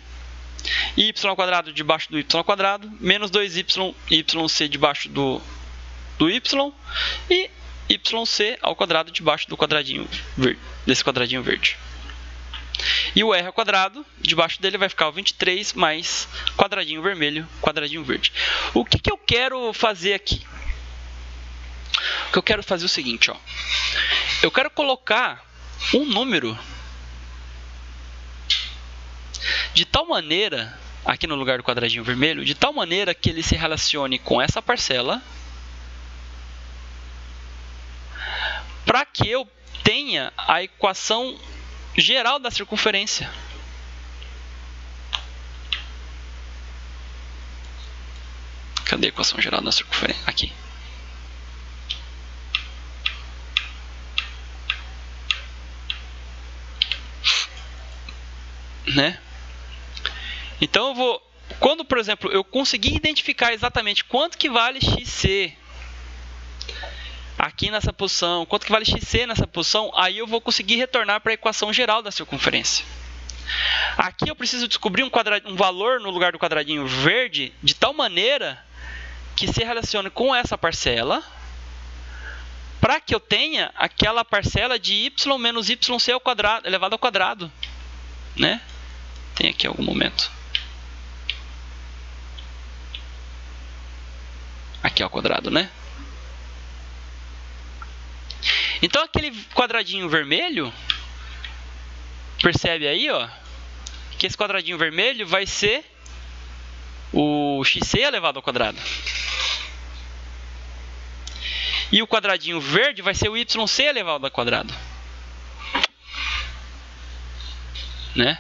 y ao quadrado debaixo do y ao quadrado, menos 2y, yc debaixo do y, e yc ao quadrado debaixo do quadradinho verde, desse quadradinho verde. E o r ao quadrado, debaixo dele vai ficar o 23 mais quadradinho vermelho, quadradinho verde. O que eu quero fazer aqui? O que eu quero fazer é o seguinte, ó. Eu quero colocar um número de tal maneira, aqui no lugar do quadradinho vermelho, de tal maneira que ele se relacione com essa parcela, para que eu tenha a equação geral da circunferência. Cadê a equação geral da circunferência? Aqui. Né? Então eu vou... Quando, por exemplo, eu conseguir identificar exatamente quanto que vale xc aqui nessa posição, quanto que vale xc nessa posição, aí eu vou conseguir retornar para a equação geral da circunferência. Aqui eu preciso descobrir um valor no lugar do quadradinho verde de tal maneira que se relacione com essa parcela, para que eu tenha aquela parcela de y menos yc ao quadrado, elevado ao quadrado, né? Tem aqui algum momento. Aqui ao quadrado, né? Então, aquele quadradinho vermelho, percebe aí, ó, que esse quadradinho vermelho vai ser o xc elevado ao quadrado. E o quadradinho verde vai ser o yc elevado ao quadrado. Né?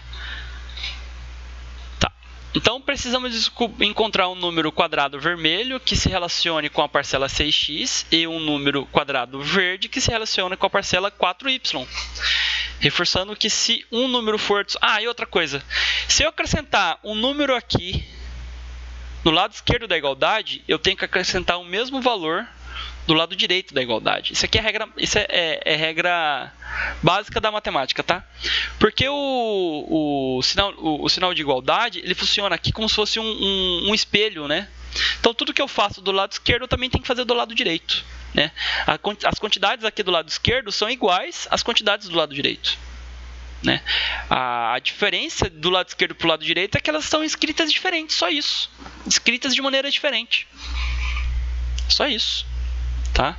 Tá. Então, precisamos encontrar um número quadrado vermelho que se relacione com a parcela 6x e um número quadrado verde que se relacione com a parcela 4y. Reforçando que se um número for... e outra coisa. Se eu acrescentar um número aqui no lado esquerdo da igualdade, eu tenho que acrescentar o mesmo valor do lado direito da igualdade. Isso aqui é regra básica da matemática, tá? Porque o sinal de igualdade, ele funciona aqui como se fosse um espelho, né? Então, tudo que eu faço do lado esquerdo, eu também tenho que fazer do lado direito, né? As quantidades aqui do lado esquerdo são iguais às quantidades do lado direito, né? A diferença do lado esquerdo para o lado direito é que elas são escritas diferentes, só isso. Escritas de maneira diferente. Só isso. Tá?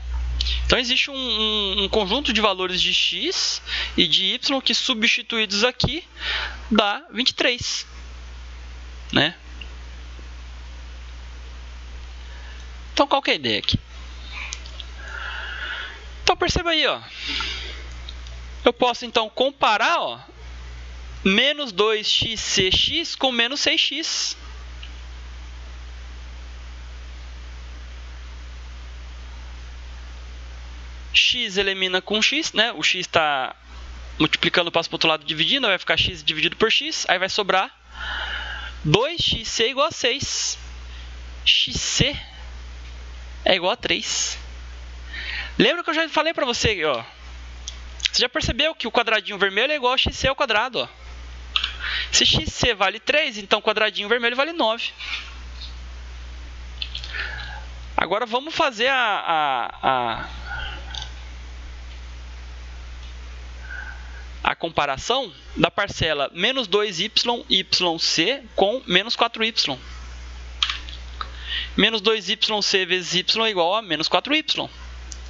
Então, existe um conjunto de valores de x e de y que, substituídos aqui, dá 23. Né? Então, qual que é a ideia aqui? Então, perceba aí, ó. Eu posso, então, comparar, ó, menos 2xcx com menos 6x. X elimina com x, né? O x está multiplicando, passa para o outro lado dividindo, vai ficar x dividido por x, aí vai sobrar 2xc igual a 6. xc é igual a 3. Lembra que eu já falei para você, ó? Você já percebeu que o quadradinho vermelho é igual a xc ao quadrado, ó. Se xc vale 3, então o quadradinho vermelho vale 9. Agora vamos fazer a comparação da parcela menos 2y, yc com menos 4y. Menos 2yc vezes y é igual a menos 4y.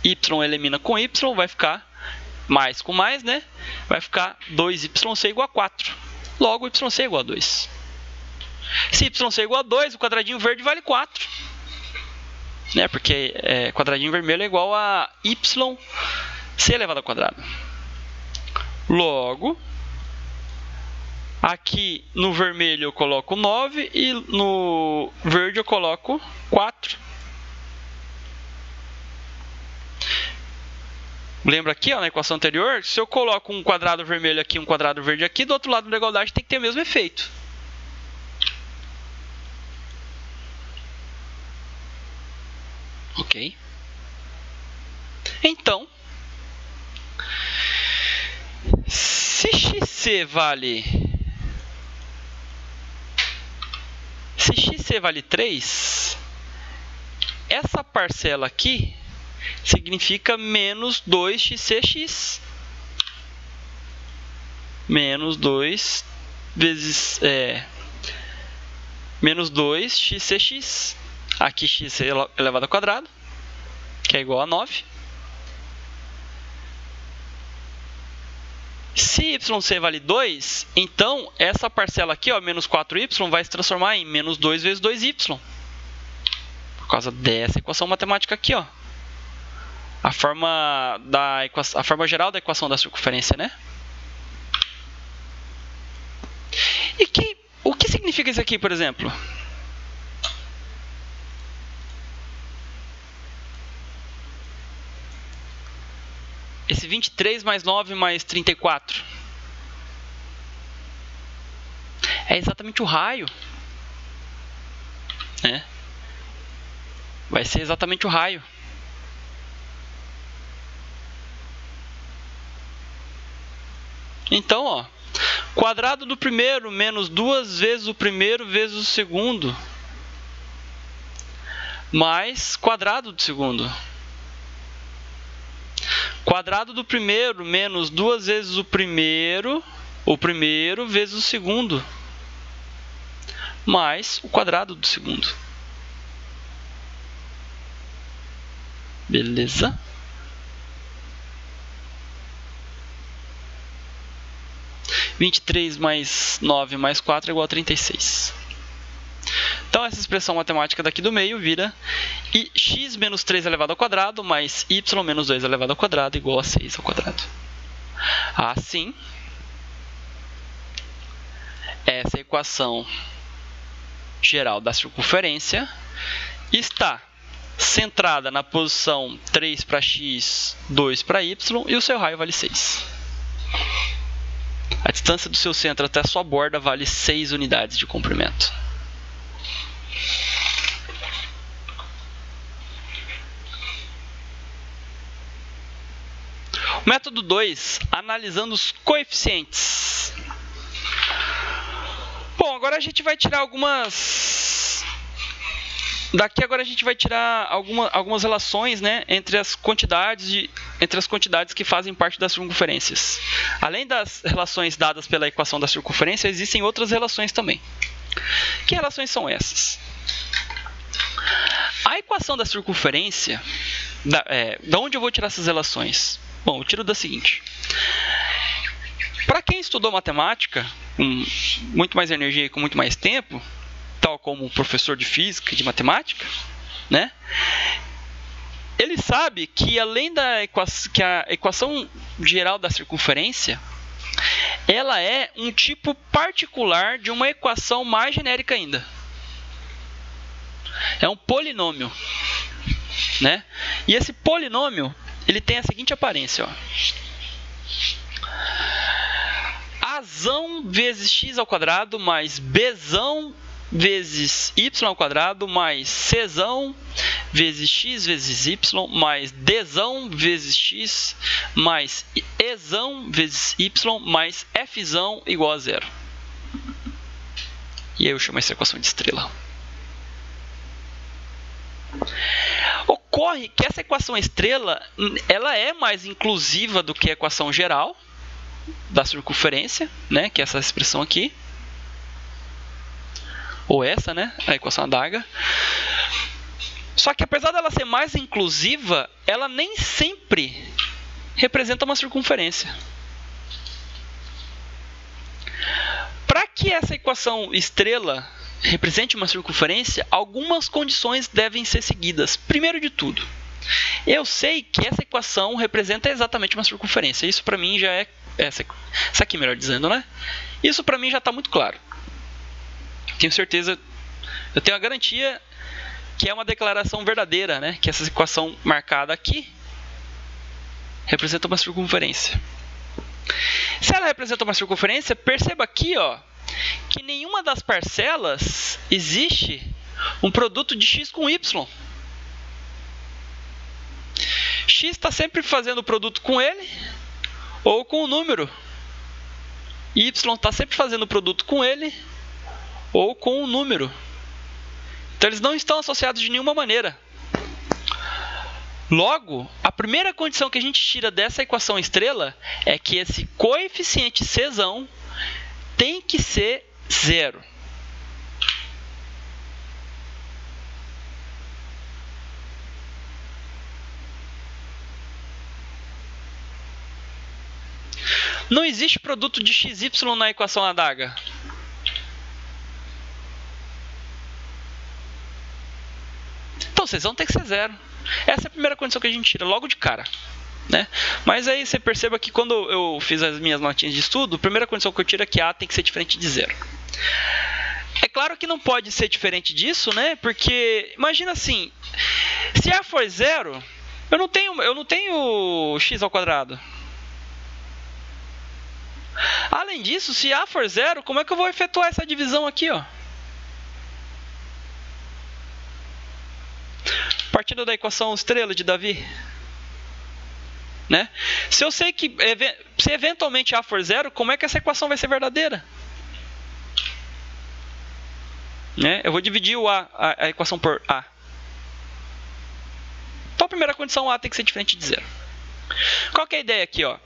Y elimina com y, vai ficar mais com mais, né? Vai ficar 2yc igual a 4. Logo, yc é igual a 2. Se yc é igual a 2, o quadradinho verde vale 4. Né? Porque quadradinho vermelho é igual a yc elevado ao quadrado. Logo, aqui no vermelho eu coloco 9 e no verde eu coloco 4. Lembra aqui, ó, na equação anterior, se eu coloco um quadrado vermelho aqui e um quadrado verde aqui, do outro lado da igualdade tem que ter o mesmo efeito. Ok? Então, se xc vale 3, essa parcela aqui significa menos 2xcx. Menos 2 vezes menos 2xcx. Aqui x elevado ao quadrado, que é igual a 9. Se yc vale 2, então essa parcela aqui, ó, menos 4y, vai se transformar em menos 2 vezes 2y. Por causa dessa equação matemática aqui, ó. A forma geral da equação da circunferência, né? E o que significa isso aqui, por exemplo? Esse 23 mais 9 mais 34 é exatamente o raio, né? Vai ser exatamente o raio. Então, ó, quadrado do primeiro menos 2 vezes o primeiro vezes o segundo, mais quadrado do segundo. Quadrado do primeiro menos 2 vezes o primeiro vezes o segundo, mais o quadrado do segundo. Beleza? – 23 mais 9 mais 4 é igual a 36. Então, essa expressão matemática daqui do meio vira x menos 3 elevado ao quadrado mais y menos 2 elevado ao quadrado igual a 6 ao quadrado. Assim, essa equação geral da circunferência está centrada na posição 3 para x, 2 para y, e o seu raio vale 6. distância do seu centro até a sua borda vale 6 unidades de comprimento. Método 2, analisando os coeficientes. Bom, agora a gente vai tirar algumas... Daqui agora a gente vai tirar algumas relações, né, entre as quantidades que fazem parte das circunferências. Além das relações dadas pela equação da circunferência, existem outras relações também. Que relações são essas? A equação da circunferência, da onde eu vou tirar essas relações? Bom, eu tiro da seguinte. Para quem estudou matemática, com muito mais energia e com muito mais tempo, tal como o professor de física e de matemática, né? Ele sabe que além que a equação geral da circunferência, ela é um tipo particular de uma equação mais genérica ainda. É um polinômio, né? E esse polinômio, ele tem a seguinte aparência, ó. Azão vezes x ao quadrado mais bzão vezes y ao quadrado mais czão vezes x vezes y mais dzão vezes x mais ezão vezes y mais fzão igual a 0. E aí eu chamo essa equação de estrela. Ocorre que essa equação estrela, ela é mais inclusiva do que a equação geral da circunferência, né, que é essa expressão aqui. Ou essa, né, a equação adaga. Só que apesar dela ser mais inclusiva, ela nem sempre representa uma circunferência. Para que essa equação estrela represente uma circunferência, algumas condições devem ser seguidas. Primeiro de tudo, eu sei que essa equação representa exatamente uma circunferência. Isso para mim já é... Essa aqui, melhor dizendo, né? Isso para mim já está muito claro. Tenho certeza, eu tenho a garantia que é uma declaração verdadeira, né? Que essa equação marcada aqui representa uma circunferência. Se ela representa uma circunferência, perceba aqui, ó, que nenhuma das parcelas existe um produto de x com y. X está sempre fazendo o produto com ele ou com o número. Y está sempre fazendo o produto com ele ou com o número. Então, eles não estão associados de nenhuma maneira. Logo, a primeira condição que a gente tira dessa equação estrela é que esse coeficiente czão tem que ser 0. Não existe produto de xy na equação adaga. Então, vocês vão ter que ser 0. Essa é a primeira condição que a gente tira logo de cara, né? Mas aí você perceba que quando eu fiz as minhas notinhas de estudo, a primeira condição que eu tiro é que A tem que ser diferente de 0. É claro que não pode ser diferente disso, né? Porque, imagina assim, se A for 0, eu não tenho x ao quadrado. Além disso, se A for 0, como é que eu vou efetuar essa divisão aqui, ó? Partindo da equação estrela de Davi, né? Se eu sei que se eventualmente A for 0, como é que essa equação vai ser verdadeira? Né? Eu vou dividir a equação por A. Então, a primeira condição, A tem que ser diferente de 0. Qual que é a ideia aqui, ó?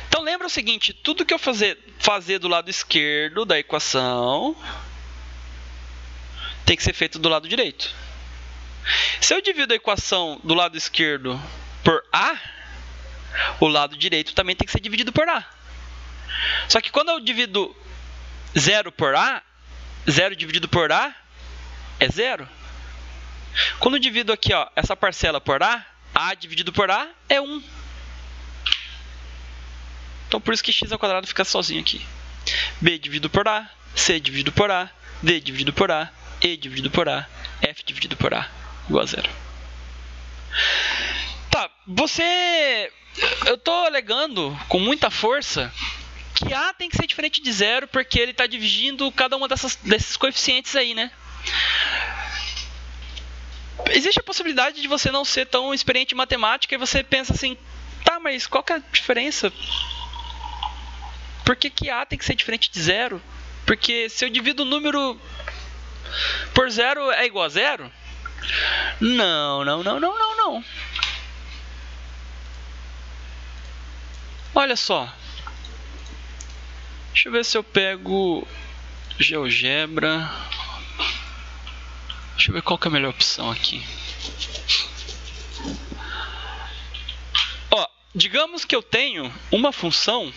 Então, lembra o seguinte, tudo que eu fazer do lado esquerdo da equação tem que ser feito do lado direito. Se eu divido a equação do lado esquerdo por A, o lado direito também tem que ser dividido por A. Só que quando eu divido 0 por A, 0 dividido por A é 0. Quando eu divido aqui, ó, essa parcela por A dividido por A é 1. Então, por isso que x ao quadrado fica sozinho aqui. B dividido por A, C dividido por A, D dividido por A, E dividido por A, F dividido por A, igual a 0. Tá, eu estou alegando com muita força que A tem que ser diferente de zero, porque ele está dividindo cada uma desses coeficientes aí, né? Existe a possibilidade de você não ser tão experiente em matemática e você pensa assim, tá, mas qual que é a diferença? Por que A tem que ser diferente de zero? Porque se eu divido o número por zero é igual a zero? Não. Olha só. Deixa eu ver se eu pego GeoGebra. Deixa eu ver qual que é a melhor opção aqui. Ó, digamos que eu tenho uma função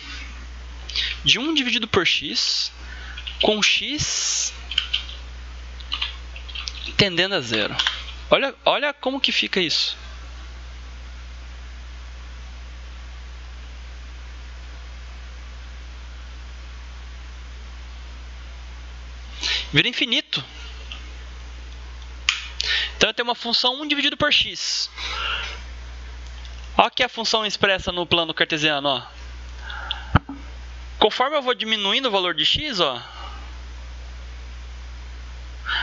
de 1 dividido por x com x tendendo a zero. Olha como que fica isso. Vira infinito. Então eu tenho uma função 1 dividido por x. Olha aqui a função expressa no plano cartesiano. Ó. Conforme eu vou diminuindo o valor de x, ó,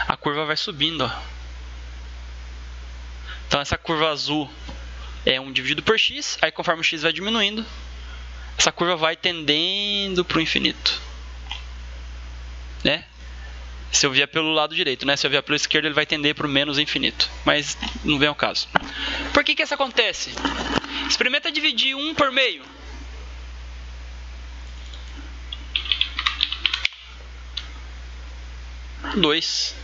a curva vai subindo. Ó. Então essa curva azul é 1 dividido por x. Aí conforme o x vai diminuindo, essa curva vai tendendo para o infinito. Né? Se eu vier pelo lado direito, né? Se eu vier pelo esquerdo, ele vai tender para o menos infinito. Mas não vem ao caso. Por que isso acontece? Experimenta dividir 1 por meio. Dois.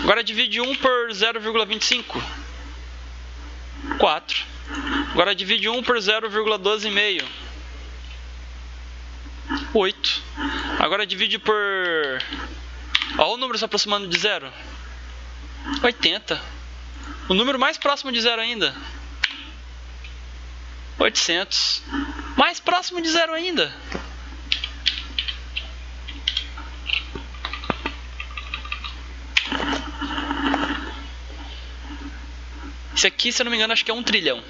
Agora divide 1 por 0,25. 4. Agora divide 1 por 0,12,5. 8. Agora divide por... Olha o número se aproximando de zero. 80. O número mais próximo de zero ainda. 800. Mais próximo de zero ainda. Esse aqui, se eu não me engano, acho que é 1 trilhão.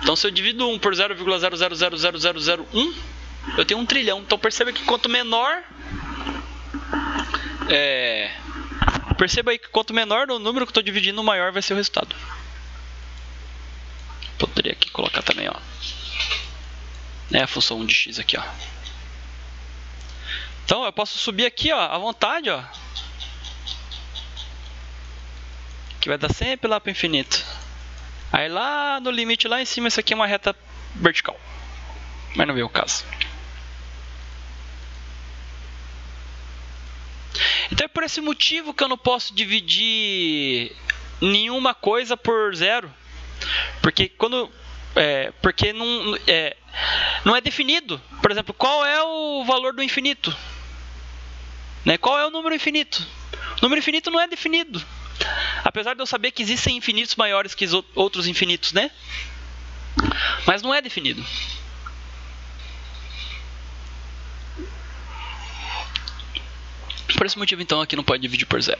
Então, se eu divido 1 por 0,000001, eu tenho 1 trilhão. Então, perceba que quanto menor... Perceba aí que quanto menor o número que eu estou dividindo, maior vai ser o resultado. Poderia aqui colocar também, ó. A função 1 de x aqui, ó. Então, eu posso subir aqui, ó, à vontade, ó. Que vai dar sempre lá para o infinito. Aí lá no limite, lá em cima, isso aqui é uma reta vertical. Mas não veio o caso. Então é por esse motivo que eu não posso dividir nenhuma coisa por zero. Porque porque não é definido. Por exemplo, qual é o valor do infinito? Né? Qual é o número infinito? O número infinito não é definido. Apesar de eu saber que existem infinitos maiores que outros infinitos, né? Mas não é definido. Por esse motivo, então, aqui não pode dividir por zero.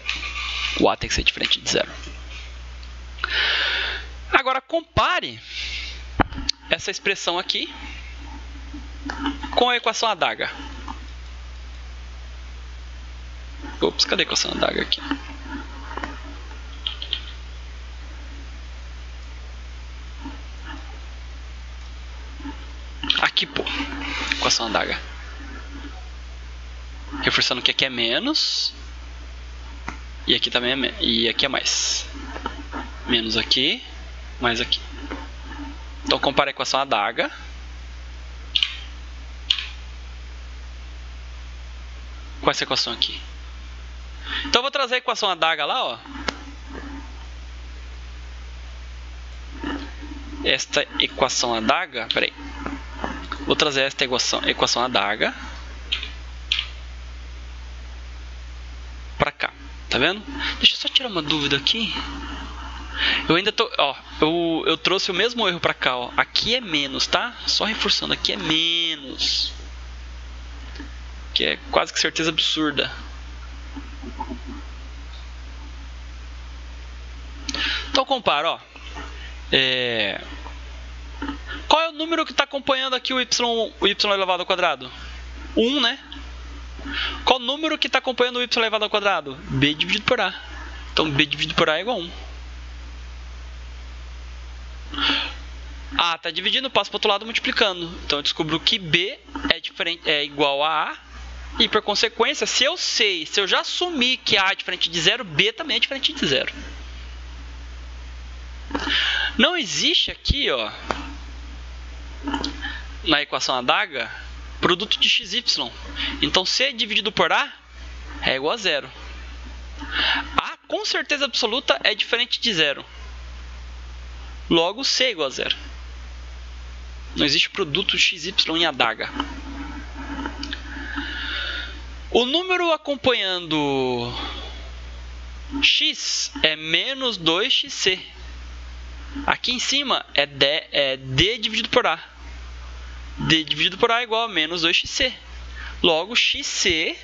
O A tem que ser diferente de zero. Agora, compare essa expressão aqui com a equação adaga. Ops, cadê a equação adaga aqui? Aqui, pô. Equação adaga. Reforçando que aqui é menos. E aqui também é e aqui é mais. Menos aqui, mais aqui. Então, compara a equação adaga com essa equação aqui. Então, eu vou trazer a equação adaga lá, ó. Esta equação adaga, peraí. Vou trazer esta equação adaga para cá, tá vendo? Deixa eu só tirar uma dúvida aqui. Eu ainda tô, ó, eu trouxe o mesmo erro para cá, ó. Aqui é menos, tá? Só reforçando, aqui é menos. Que é quase que certeza absurda. Então compara, ó. Qual é número que está acompanhando aqui o y elevado ao quadrado? 1, né? Qual número que está acompanhando o y elevado ao quadrado? B dividido por A. Então, B dividido por A é igual a 1. A está dividindo, passo para o outro lado multiplicando. Então, eu descubro que B é igual a A. E, por consequência, se eu já assumir que A é diferente de 0, B também é diferente de 0. Não existe aqui, ó, na equação adaga, produto de x, y. Então, C dividido por A é igual a 0. A, com certeza absoluta, é diferente de 0. Logo, C é igual a 0. Não existe produto x, y em adaga. O número acompanhando x é menos 2xc. Aqui em cima é D dividido por A. D dividido por A é igual a menos 2xc. Logo, xc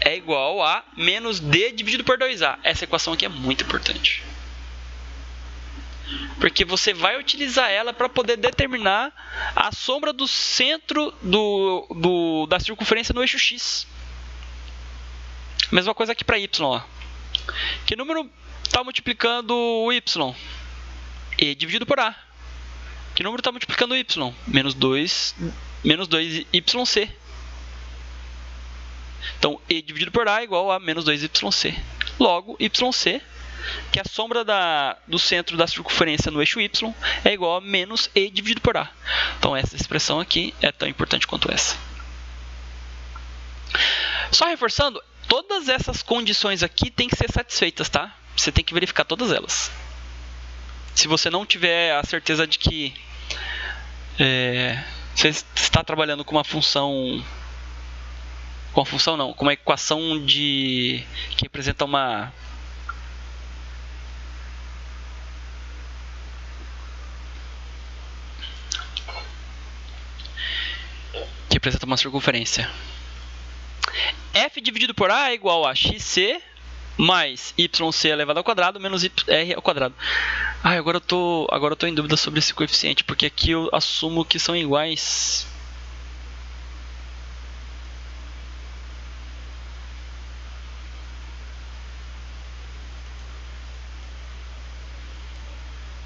é igual a menos D dividido por 2A. Essa equação aqui é muito importante. Porque você vai utilizar ela para poder determinar a sombra do centro da circunferência no eixo x. Mesma coisa aqui para y. Ó. Que número está multiplicando o y? E dividido por A. Que número está multiplicando o y? Menos 2yc. Então, E dividido por A é igual a menos 2yc. Logo, yc, que é a sombra do centro da circunferência no eixo y, é igual a menos E dividido por A. Então, essa expressão aqui é tão importante quanto essa. Só reforçando, todas essas condições aqui têm que ser satisfeitas, tá? Você tem que verificar todas elas. Se você não tiver a certeza de que você está trabalhando com uma função... Com uma equação que representa uma... que representa uma circunferência. F dividido por A é igual a xc mais yc elevado ao quadrado menos r ao quadrado. Agora eu tô em dúvida sobre esse coeficiente, porque aqui eu assumo que são iguais.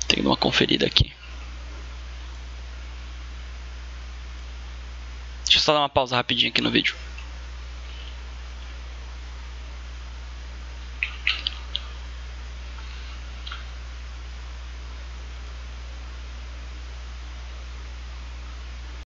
Tenho que dar uma conferida aqui. Deixa eu só dar uma pausa rapidinho aqui no vídeo.